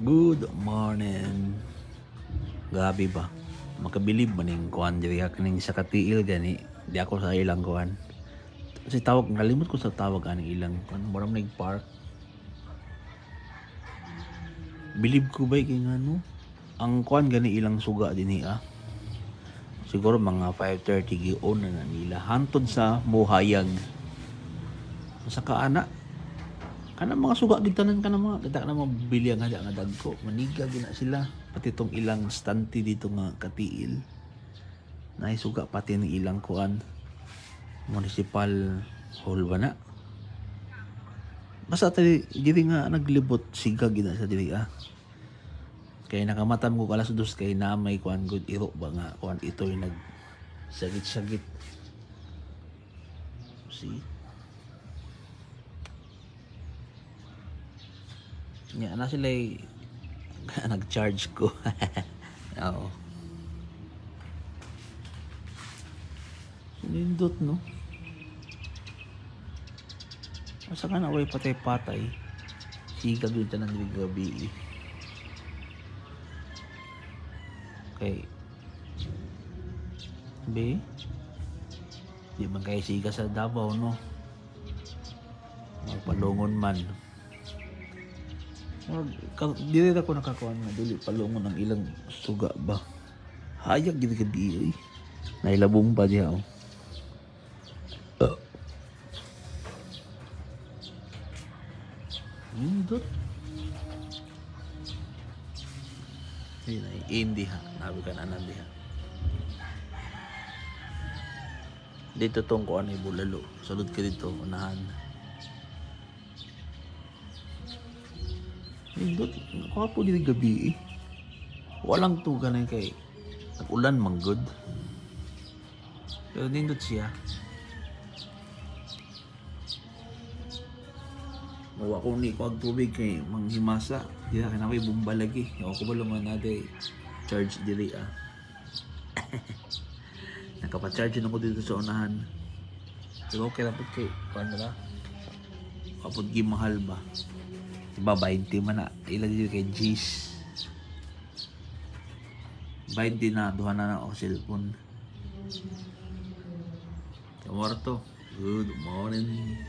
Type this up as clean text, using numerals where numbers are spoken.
Good morning. Gabi ba? Makabilib man ning kuan diri kaning sa katiil gani. Di ako sa ilang kuan. Kasi tawag nalimot ko sa tawag aning ilang kuan, moram nig park. Bilib ko ba kay ngano? Ang kuan gani ilang suga dinhi ah. Siguro mga 5:30 gion na nila hantod sa Muhayag. Sa kaana kana mga suga gid tanan kana mga kita na mabili nga nga dagko maniga gina sila pati tong ilang stante dito nga katiil na suga pati ng ilang kuan municipal hall ba na basta tadi diri nga naglibot siga gina sa diri ah kay nakamatan ko alas 2 kay na may kuan good iro ba nga kuan ito'y nag sagit-sagit see nya na sila nag-charge ko. Oo. Sinindot no. Asa ka na way patay-patay. Siga dito ng gabi. Okay. Be. Di man kay siga sa Davao no. Magpalungon man. Dili ako nakakuan nga dili palungon ang ilang suga ba. Hayag gid gabi eh. Nailabong pa diha oh. Dot. Hindi ha. Nabi ka na nandiha. Dito tong kuan ay bulalo. Sulod ka dito unahan. Nindot, ako po dito gabi eh. Walang tuga na kay nag-ulan manggod. Pero nindot siya. Mawa ko ni ko tubig kay manghimasa. Di na kanaway bomba lagi. Ako ko ba luman natin charge diri ah. Nakapa-charge na ko dito sa unahan. Pero okay na po kay paano na? Kapag gimahal ba? Diba 20 man na ilan dito kay G's 20 na duha na ako cellphone Kamuarto good morning